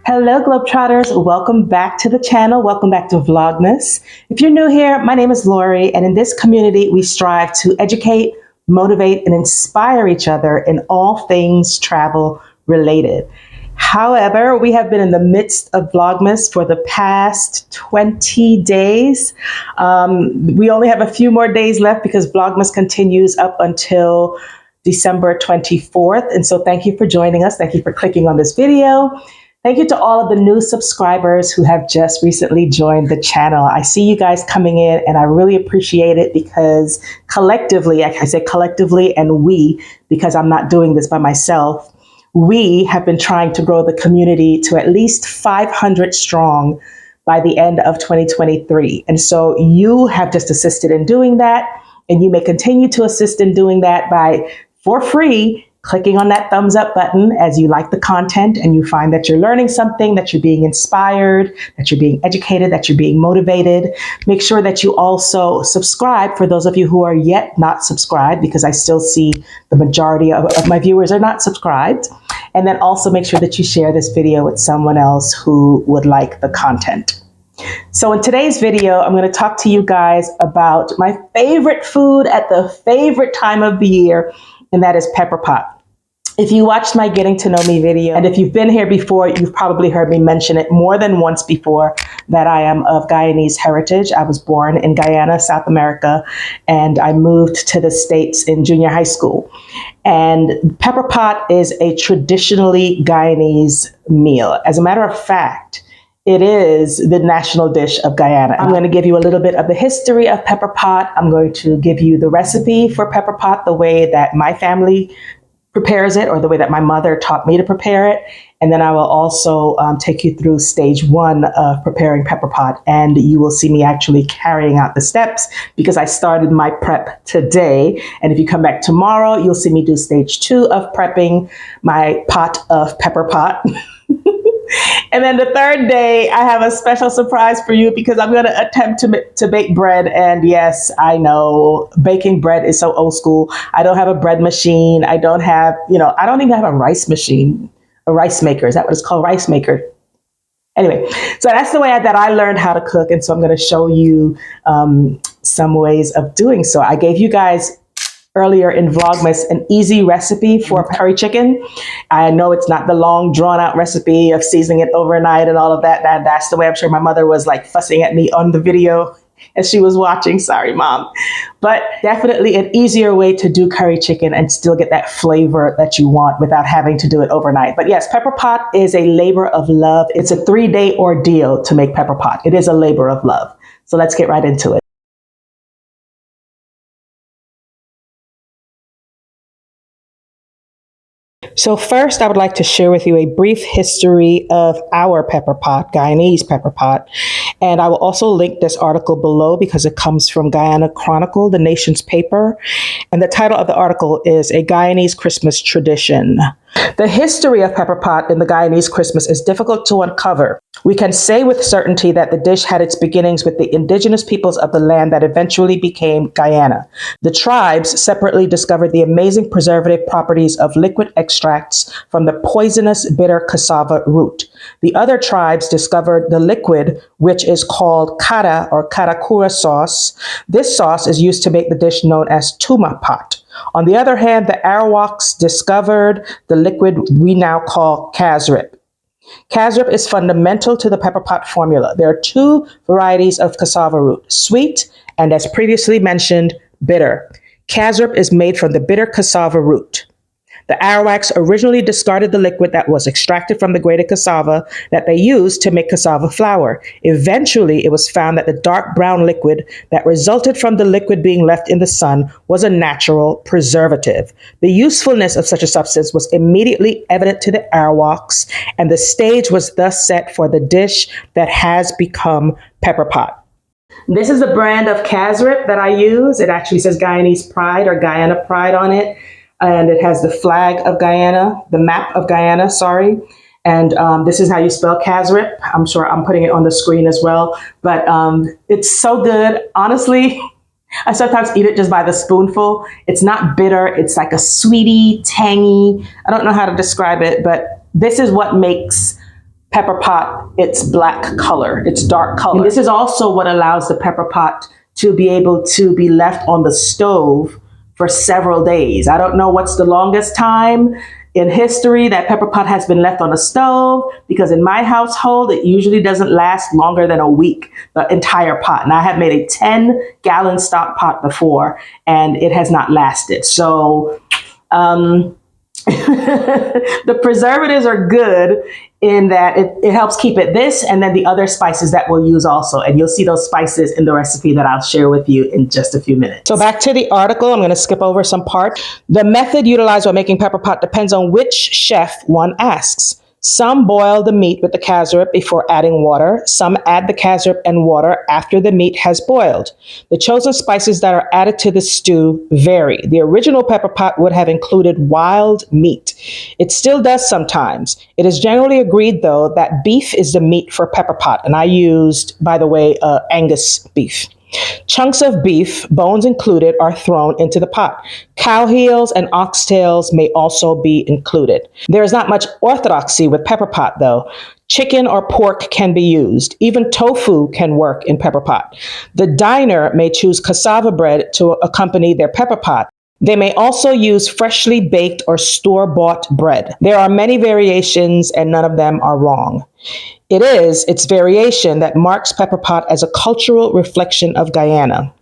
Hello, Globetrotters. Welcome back to the channel. Welcome back to Vlogmas. If you're new here, my name is Lori, and in this community, we strive to educate, motivate, and inspire each other in all things travel related. However, we have been in the midst of Vlogmas for the past 20 days. We only have a few more days left because Vlogmas continues up until December 24th. And so thank you for joining us. Thank you for clicking on this video. Thank you to all of the new subscribers who have just recently joined the channel. I see you guys coming in and I really appreciate it because collectively, I say collectively and we, because I'm not doing this by myself, we have been trying to grow the community to at least 500 strong by the end of 2023. And so you have just assisted in doing that, and you may continue to assist in doing that by, for free, clicking on that thumbs up button as you like the content and you find that you're learning something, that you're being inspired, that you're being educated, that you're being motivated. Make sure that you also subscribe for those of you who are yet not subscribed, because I still see the majority of my viewers are not subscribed. And then also make sure that you share this video with someone else who would like the content. So in today's video, I'm going to talk to you guys about my favorite food at the favorite time of the year, and that is Pepperpot. If you watched my Getting to Know Me video, and if you've been here before, you've probably heard me mention it more than once before that I am of Guyanese heritage. I was born in Guyana, South America, and I moved to the States in junior high school. And Pepperpot is a traditionally Guyanese meal. As a matter of fact, it is the national dish of Guyana. I'm going to give you a little bit of the history of Pepperpot. I'm going to give you the recipe for Pepperpot, the way that my family prepares it, or the way that my mother taught me to prepare it. And then I will also take you through stage one of preparing Pepperpot. And you will see me actually carrying out the steps because I started my prep today. And if you come back tomorrow, you'll see me do stage two of prepping my pot of Pepperpot. And then the third day, I have a special surprise for you because I'm going to attempt to bake bread. And yes, I know baking bread is so old school. I don't have a bread machine. I don't have, I don't even have a rice machine, a rice maker. Is that what it's called? Rice maker. Anyway, so that's the way that I learned how to cook. And so I'm going to show you some ways of doing so. I gave you guys earlier in Vlogmas an easy recipe for curry chicken. I know it's not the long drawn out recipe of seasoning it overnight and all of that. That's the way I'm sure my mother was like fussing at me on the video as she was watching. Sorry, Mom. But definitely an easier way to do curry chicken and still get that flavor that you want without having to do it overnight. But yes, Pepperpot is a labor of love. It's a 3-day ordeal to make Pepperpot. It is a labor of love. So let's get right into it. So first, I would like to share with you a brief history of our Pepperpot, Guyanese Pepperpot. And I will also link this article below because it comes from Guyana Chronicle, the nation's paper. And the title of the article is A Guyanese Christmas Tradition. The history of Pepperpot in the Guyanese Christmas is difficult to uncover. We can say with certainty that the dish had its beginnings with the indigenous peoples of the land that eventually became Guyana. The tribes separately discovered the amazing preservative properties of liquid extracts from the poisonous bitter cassava root. The other tribes discovered the liquid, which is called kara or karakura sauce. This sauce is used to make the dish known as tumapot. On the other hand, the Arawaks discovered the liquid we now call kasrip. Kasrip is fundamental to the Pepperpot formula. There are two varieties of cassava root, sweet and, as previously mentioned, bitter. Kasrip is made from the bitter cassava root. The Arawaks originally discarded the liquid that was extracted from the grated cassava that they used to make cassava flour. Eventually, it was found that the dark brown liquid that resulted from the liquid being left in the sun was a natural preservative. The usefulness of such a substance was immediately evident to the Arawaks, and the stage was thus set for the dish that has become Pepperpot. This is the brand of kasrip that I use. It actually says Guyanese Pride or Guyana Pride on it. And it has the flag of Guyana, the map of Guyana, sorry. And this is how you spell kasrip. I'm sure I'm putting it on the screen as well. But it's so good. Honestly, I sometimes eat it just by the spoonful. It's not bitter. It's like a sweetie, tangy. I don't know how to describe it, but this is what makes pepper pot its black color, its dark color. And this is also what allows the pepper pot to be able to be left on the stove for several days. I don't know what's the longest time in history that pepper pot has been left on the stove, because in my household, it usually doesn't last longer than a week, the entire pot. And I have made a 10-gallon stock pot before, and it has not lasted. So the preservatives are good in that it helps keep it this, and then the other spices that we'll use also. And you'll see those spices in the recipe that I'll share with you in just a few minutes. So back to the article, I'm going to skip over some parts. The method utilized while making pepper pot depends on which chef one asks. Some boil the meat with the cassorep before adding water. Some add the cassorep and water after the meat has boiled. The chosen spices that are added to the stew vary. The original pepper pot would have included wild meat. It still does sometimes. It is generally agreed, though, that beef is the meat for pepper pot. And I used, by the way, Angus beef. Chunks of beef, bones included, are thrown into the pot. Cow heels and oxtails may also be included. There is not much orthodoxy with pepper pot, though. Chicken or pork can be used. Even tofu can work in pepper pot. The diner may choose cassava bread to accompany their pepper pot. They may also use freshly baked or store-bought bread. There are many variations, and none of them are wrong. It is its variation that marks pepper pot as a cultural reflection of Guyana.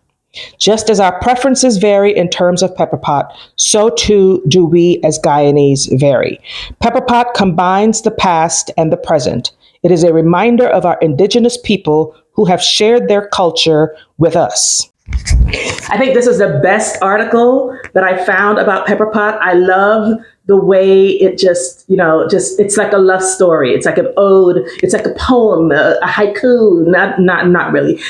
Just as our preferences vary in terms of pepper pot, so too do we as Guyanese vary. Pepper pot combines the past and the present. It is a reminder of our indigenous people who have shared their culture with us. I think this is the best article that I found about pepper pot. I love the way it just, it's like a love story. It's like an ode. It's like a poem, a haiku, not really,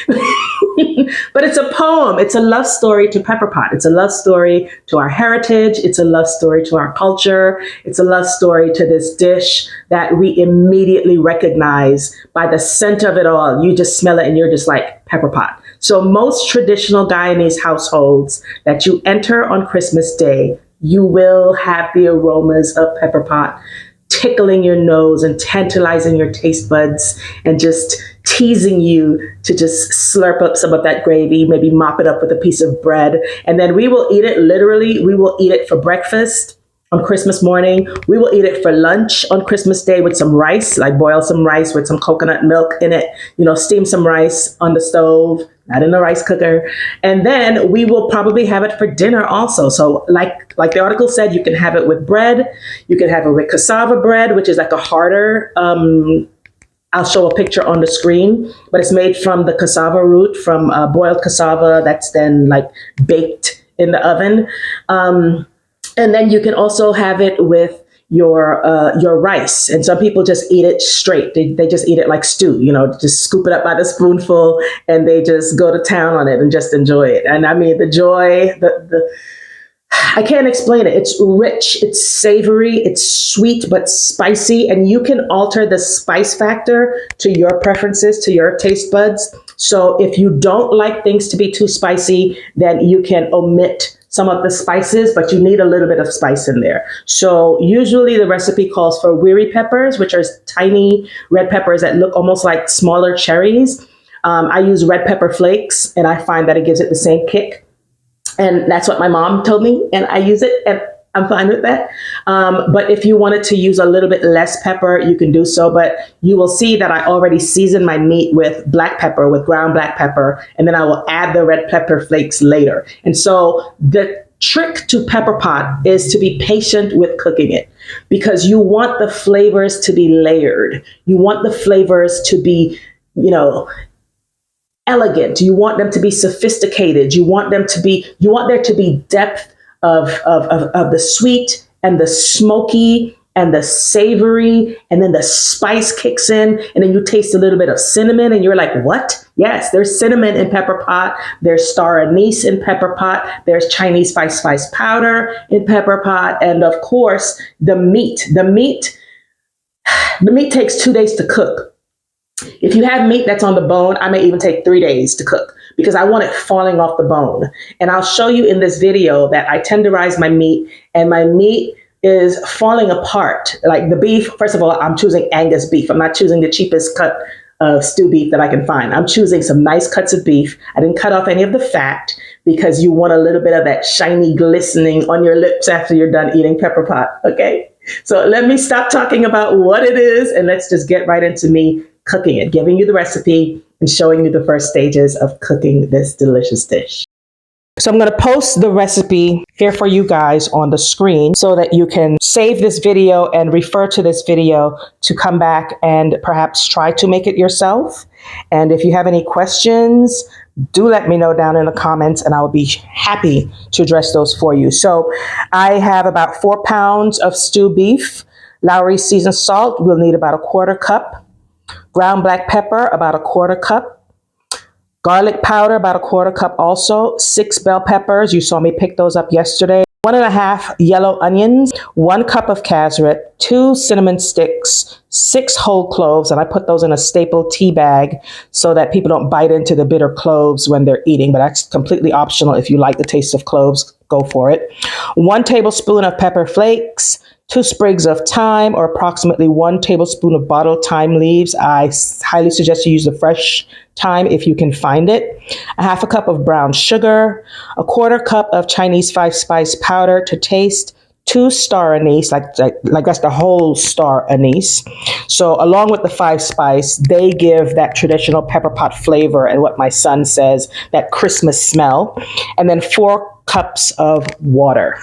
but it's a poem. It's a love story to pepper pot. It's a love story to our heritage. It's a love story to our culture. It's a love story to this dish that we immediately recognize by the scent of it all. You just smell it and you're just like, pepper pot. So most traditional Guyanese households that you enter on Christmas Day, you will have the aromas of pepper pot tickling your nose and tantalizing your taste buds and just teasing you to just slurp up some of that gravy, maybe mop it up with a piece of bread. And then we will eat it, literally, we will eat it for breakfast on Christmas morning. We will eat it for lunch on Christmas Day with some rice, like boil some rice with some coconut milk in it, steam some rice on the stove, not in a rice cooker. And then we will probably have it for dinner also. So like the article said, you can have it with bread. You can have it with cassava bread, which is like a harder, I'll show a picture on the screen, but it's made from the cassava root, from boiled cassava that's then like baked in the oven. And then you can also have it with your rice. And some people just eat it straight. They just eat it like stew, just scoop it up by the spoonful and they just go to town on it and just enjoy it. And I mean, the joy, I can't explain it. It's rich, it's savory, it's sweet, but spicy. And you can alter the spice factor to your preferences, to your taste buds. So if you don't like things to be too spicy, then you can omit some of the spices, but you need a little bit of spice in there. So usually the recipe calls for wiri peppers, which are tiny red peppers that look almost like smaller cherries. I use red pepper flakes, and I find that it gives it the same kick. And that's what my mom told me, and I use it, and I'm fine with that. But if you wanted to use a little bit less pepper, you can do so. But you will see that I already seasoned my meat with black pepper, with ground black pepper, and then I will add the red pepper flakes later. And so the trick to pepper pot is to be patient with cooking it, because you want the flavors to be layered. You want the flavors to be, elegant. You want them to be sophisticated. You want there to be depth of the sweet and the smoky and the savory, and then the spice kicks in, and then you taste a little bit of cinnamon and you're like, what? Yes, there's cinnamon in pepper pot. There's star anise in pepper pot. There's Chinese spice powder in pepper pot. And of course, the meat. The meat takes 2 days to cook. If you have meat that's on the bone, I may even take 3 days to cook, because I want it falling off the bone. And I'll show you in this video that I tenderize my meat, and my meat is falling apart. Like the beef, first of all, I'm choosing Angus beef. I'm not choosing the cheapest cut of stew beef that I can find. I'm choosing some nice cuts of beef. I didn't cut off any of the fat because you want a little bit of that shiny glistening on your lips after you're done eating pepper pot. Okay. So let me stop talking about what it is and let's just get right into me cooking it, giving you the recipe and showing you the first stages of cooking this delicious dish. So I'm going to post the recipe here for you guys on the screen so that you can save this video and refer to this video to come back and perhaps try to make it yourself. And if you have any questions, do let me know down in the comments and I will be happy to address those for you. So I have about 4 pounds of stewed beef. Lowry seasoned salt, we'll need about 1/4 cup. Ground black pepper, about 1/4 cup. Garlic powder, about 1/4 cup also. 6 bell peppers, you saw me pick those up yesterday. 1½ yellow onions, 1 cup of cashew, 2 cinnamon sticks, 6 whole cloves, and I put those in a staple tea bag so that people don't bite into the bitter cloves when they're eating, but that's completely optional. If you like the taste of cloves, go for it. 1 tablespoon of pepper flakes, 2 sprigs of thyme, or approximately 1 tablespoon of bottled thyme leaves. I highly suggest you use the fresh thyme if you can find it. 1/2 cup of brown sugar, 1/4 cup of Chinese 5-spice powder to taste, 2 star anise, like that's the whole star anise. So along with the 5-spice, they give that traditional pepper pot flavor and what my son says, that Christmas smell. And then 4 cups of water.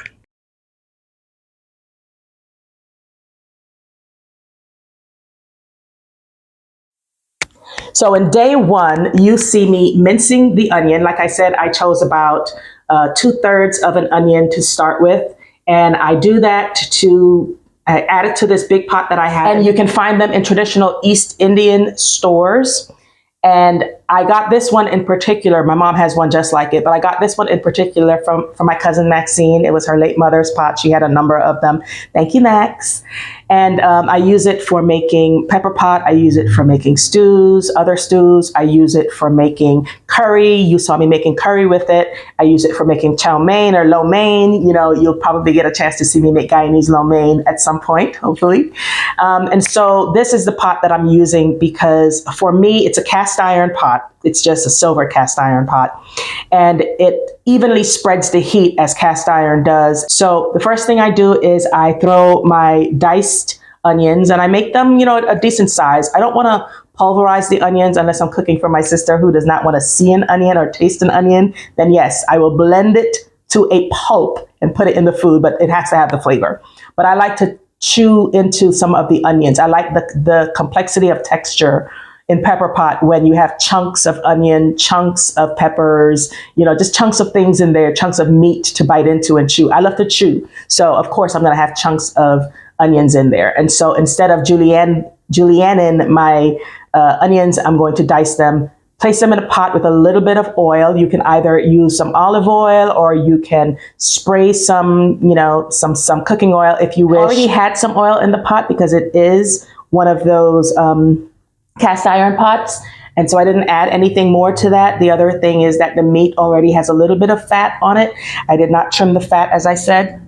So in day 1, you see me mincing the onion. Like I said, I chose about 2/3 of an onion to start with. And I do that to add it to this big pot that I have. And you can find them in traditional East Indian stores. And I got this one in particular. My mom has one just like it, but I got this one in particular from my cousin Maxine. It was her late mother's pot. She had a number of them. Thank you, Max. And I use it for making pepper pot. I use it for making stews, other stews. I use it for making curry. You saw me making curry with it. I use it for making chow mein or lo mein. You know, you'll probably get a chance to see me make Guyanese lo mein at some point, hopefully. And so this is the pot that I'm using because for me, it's a cast iron pot. It's just a silver cast iron pot. And it evenly spreads the heat as cast iron does. So the first thing I do is I throw my diced onions and I make them, you know, a decent size. I don't want to pulverize the onions unless I'm cooking for my sister who does not want to see an onion or taste an onion. Then yes, I will blend it to a pulp and put it in the food, but it has to have the flavor. But I like to chew into some of the onions. I like the complexity of texture in pepper pot when you have chunks of onion, chunks of peppers, you know, just chunks of things in there, chunks of meat to bite into and chew. I love to chew. So of course I'm going to have chunks of onions in there. And so instead of julienning my onions, I'm going to dice them, place them in a pot with a little bit of oil. You can either use some olive oil or you can spray some, you know, some cooking oil if you wish. I already had some oil in the pot because it is one of those cast iron pots. And so I didn't add anything more to that. The other thing is that the meat already has a little bit of fat on it. I did not trim the fat, as I said.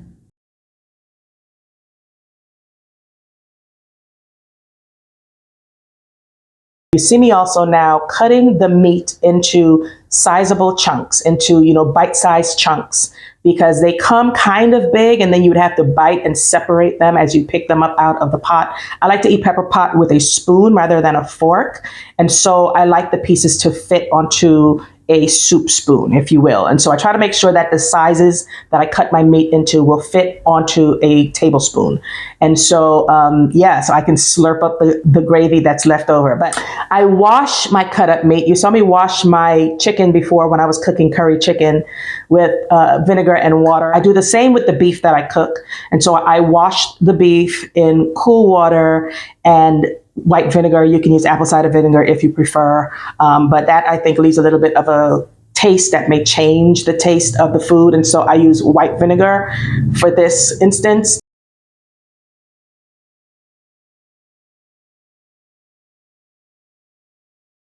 You see me also now cutting the meat into sizable chunks, into, you know, bite-sized chunks, because they come kind of big and then you would have to bite and separate them as you pick them up out of the pot. I like to eat pepper pot with a spoon rather than a fork. And so I like the pieces to fit onto a soup spoon, if you will. And so I try to make sure that the sizes that I cut my meat into will fit onto a tablespoon. And so, yeah, so I can slurp up the gravy that's left over. But I wash my cut up meat. You saw me wash my chicken before when I was cooking curry chicken with vinegar and water. I do the same with the beef that I cook. And so I wash the beef in cool water and white vinegar. You can use apple cider vinegar if you prefer. But that, I think, leaves a little bit of a taste that may change the taste of the food. And so I use white vinegar for this instance.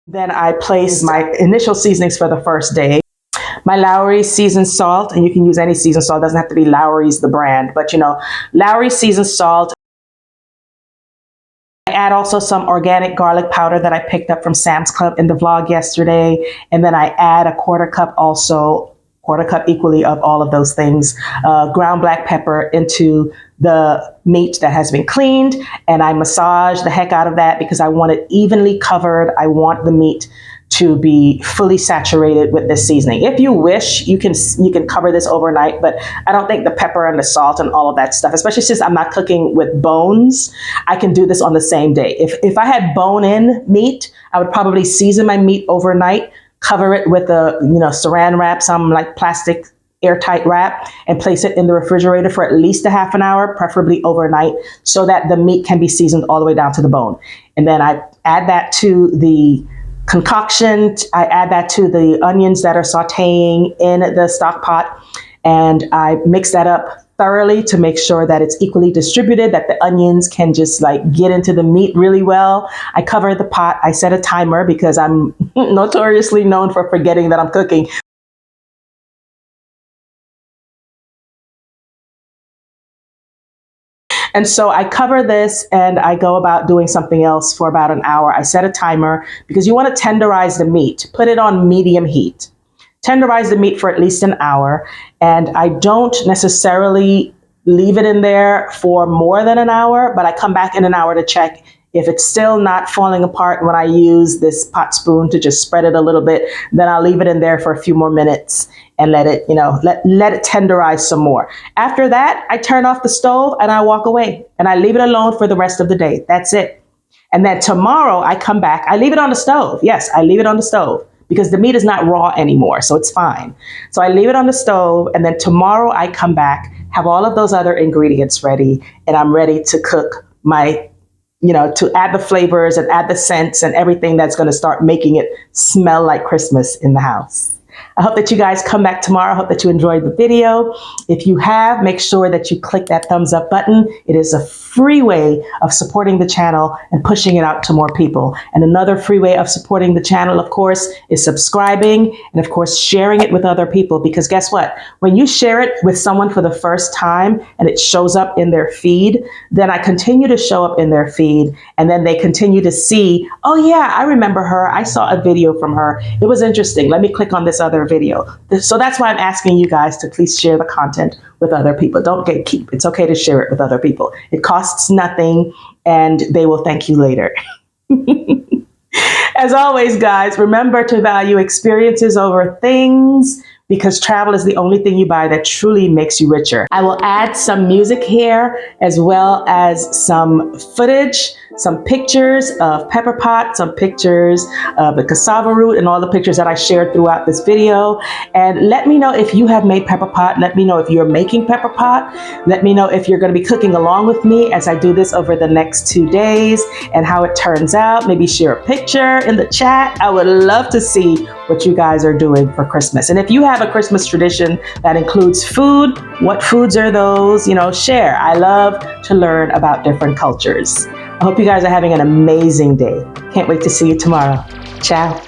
Then I place my initial seasonings for the first day. my Lowry seasoned salt, and you can use any seasoned salt. It doesn't have to be Lowry's the brand, but you know, Lowry seasoned salt. I add also some organic garlic powder that I picked up from Sam's Club in the vlog yesterday. And then I add a quarter cup equally of all of those things, ground black pepper into the meat that has been cleaned. And I massage the heck out of that because I want it evenly covered. I want the meat to be fully saturated with this seasoning. If you wish, you can cover this overnight, but I don't think the pepper and the salt and all of that stuff, especially since I'm not cooking with bones, I can do this on the same day. If I had bone-in meat, I would probably season my meat overnight, cover it with a saran wrap, some like plastic airtight wrap, and place it in the refrigerator for at least a half an hour, preferably overnight, so that the meat can be seasoned all the way down to the bone. And then I add that to the concoction. I add that to the onions that are sauteing in the stock pot, and I mix that up thoroughly to make sure that it's equally distributed, that the onions can just like get into the meat really well. I cover the pot. I set a timer because I'm notoriously known for forgetting that I'm cooking. And so I cover this and I go about doing something else for about an hour. I set a timer because you want to tenderize the meat. Put it on medium heat. Tenderize the meat for at least an hour. And I don't necessarily leave it in there for more than an hour, but I come back in an hour to check. If it's still not falling apart when I use this pot spoon to just spread it a little bit, then I'll leave it in there for a few more minutes and let it, let it tenderize some more. After that, I turn off the stove and I walk away and I leave it alone for the rest of the day. That's it. And then tomorrow I come back, I leave it on the stove. Yes, I leave it on the stove because the meat is not raw anymore, so it's fine. So I leave it on the stove, and then tomorrow I come back, have all of those other ingredients ready, and I'm ready to cook my, to add the flavors and add the scents and everything that's going to start making it smell like Christmas in the house. I hope that you guys come back tomorrow. I hope that you enjoyed the video. If you have, make sure that you click that thumbs up button. It is a free way of supporting the channel and pushing it out to more people. And another free way of supporting the channel, of course, is subscribing and, of course, sharing it with other people. Because guess what? When you share it with someone for the first time and it shows up in their feed, then I continue to show up in their feed. And then they continue to see, oh yeah, I remember her. I saw a video from her. It was interesting. Let me click on this other video. So that's why I'm asking you guys to please share the content with other people. Don't gatekeep. It's okay to share it with other people. It costs nothing and they will thank you later. As always, guys, remember to value experiences over things, because travel is the only thing you buy that truly makes you richer. I will add some music here as well as some footage, some pictures of Pepperpot, some pictures of the cassava root, and all the pictures that I shared throughout this video. And let me know if you have made Pepperpot. Let me know if you're making Pepperpot. Let me know if you're going to be cooking along with me as I do this over the next 2 days and how it turns out. Maybe share a picture in the chat. I would love to see what you guys are doing for Christmas. And if you have a Christmas tradition that includes food, what foods are those? Share. I love to learn about different cultures. I hope you guys are having an amazing day. Can't wait to see you tomorrow. Ciao.